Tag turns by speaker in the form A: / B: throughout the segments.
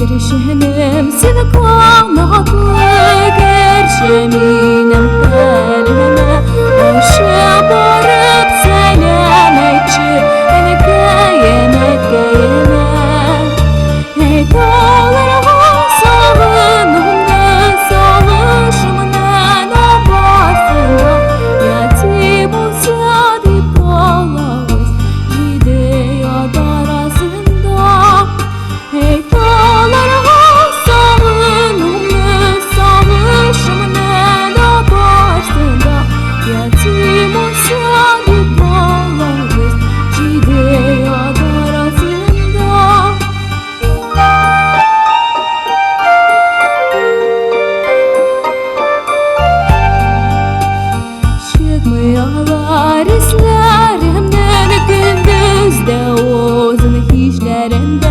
A: Gerşenim seni kanatlı gerşeminem elime Aşağı barıp selametçi Emek geyeme Ey dağlara salınımda salışımdan abarsına Yatim olsa dip olavuz Jide yadar arasında Ey Çıkmıyorlar izlerimden gündüzde uzun hiçlerinde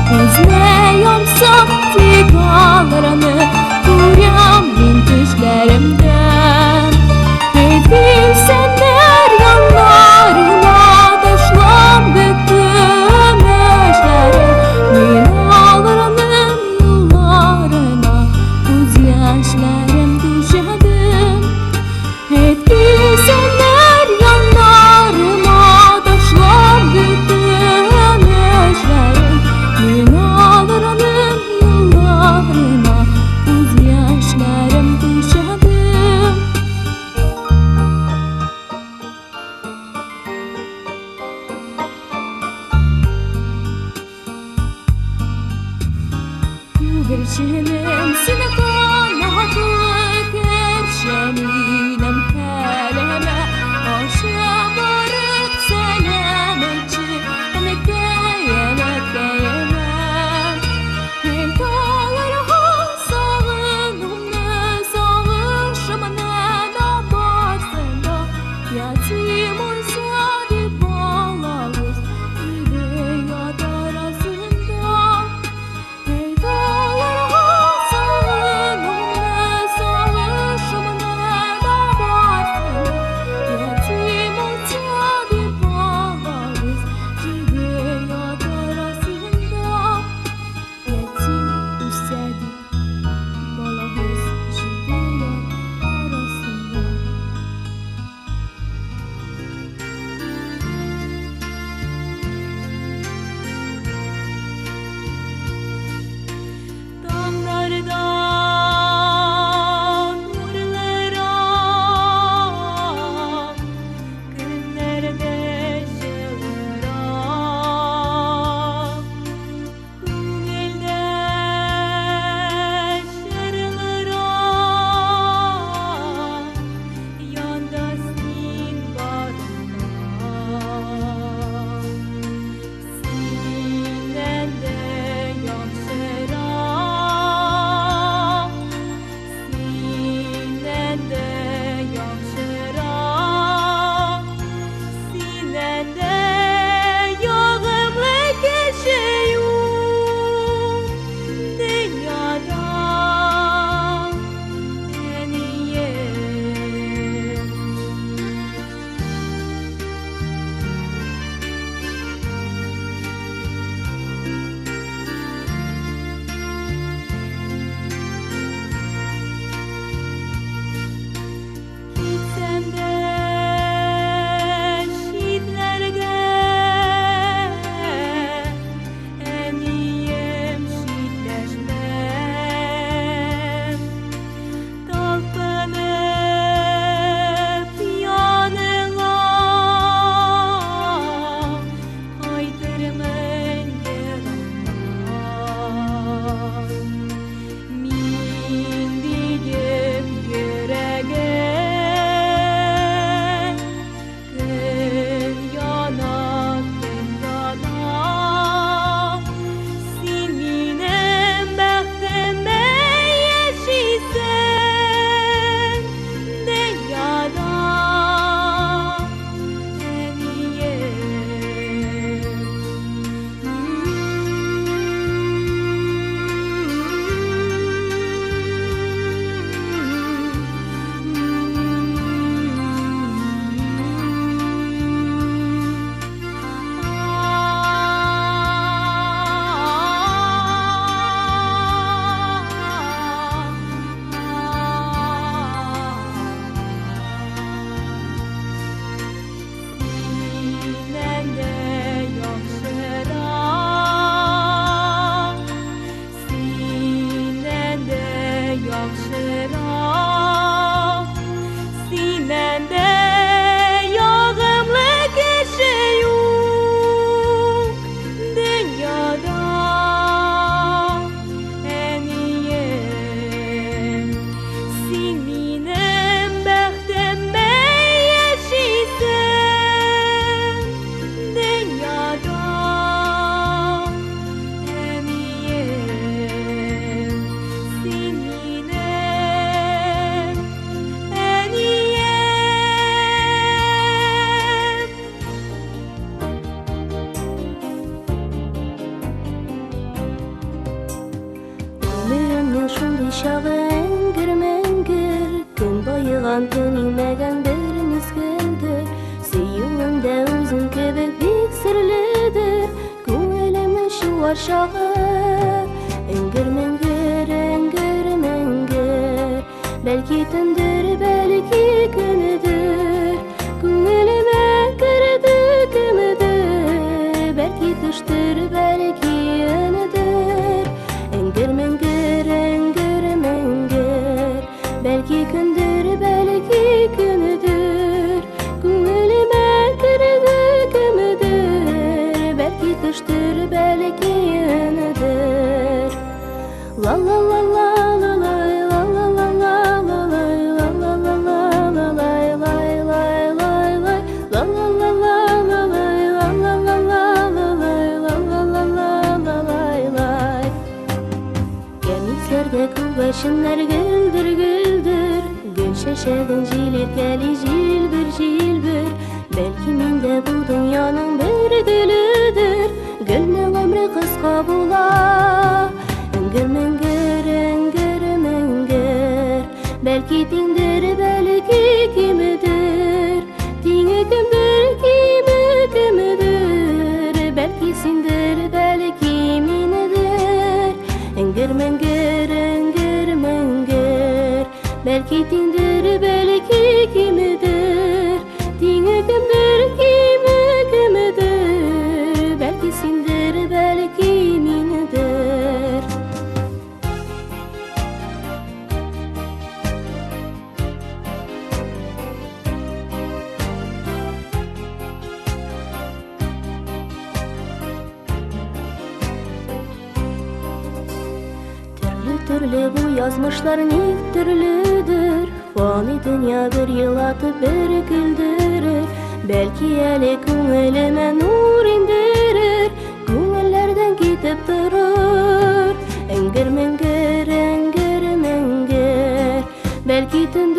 A: İzliyorum saptikalarını Duruyorum bin düşlerimden Ey bilsenler yanlarına Taşlam büktüm eşleri Minalarının yıllarına Gözyaşlarım düşedim Ey bilsenler yanlarıma Taşlam büktüm eşleri Minalarının yıllarına Gözyaşlarım düşedim Gerşenim seni kanatlı gerşeminem elime Aşağı barıp selametçi Emek geyeme Ey dağlara salınımda salışımdan abarsında Yatim olsa dip olavuz Jide yadar arasında Ey dağlara salınımda şağı engir mengir, gün bayıgan gün inmegen bir mizgildir. Suyuğumda özün kebek bik sirlidir, ko'nglimning shu arshog'i. Engir mengir, engir mengir, belki tundir, belki kunidir. Ko'nglime kirdi kimidir, belki tushdir, belki yonidir. Engir mengir, engir mengir, belki kundir, belki kunidir. Ko'nglime kirdi kimidir, belki tushdir, belki yonidir. La la la la la la la la la la la la la la la la Başınlar güldür güldür, gül şeşedin jilir geli jilbir jilbir. Belki mende bu dünyanın bir gülüdür, gülnün ömrü kıska bula. Engir mengir, engir mengir, belki dindir, belki kimidir. Dini kimdir, kimi kimidir, belki sindir, belki minidir. Engir mengir, engir mengir, belki dindir, belki kimidir. Dini kimdir, kimi kimidir, belki sindir, belki minidir. Türlü bu yazmışlar ne türlüdür, fani dünya bir yıl atıp bir güldürür. Belki ele ko'nglime nur indirir, ko'ngillardan gidip durur. Engir mengir, engir mengir, belki tunda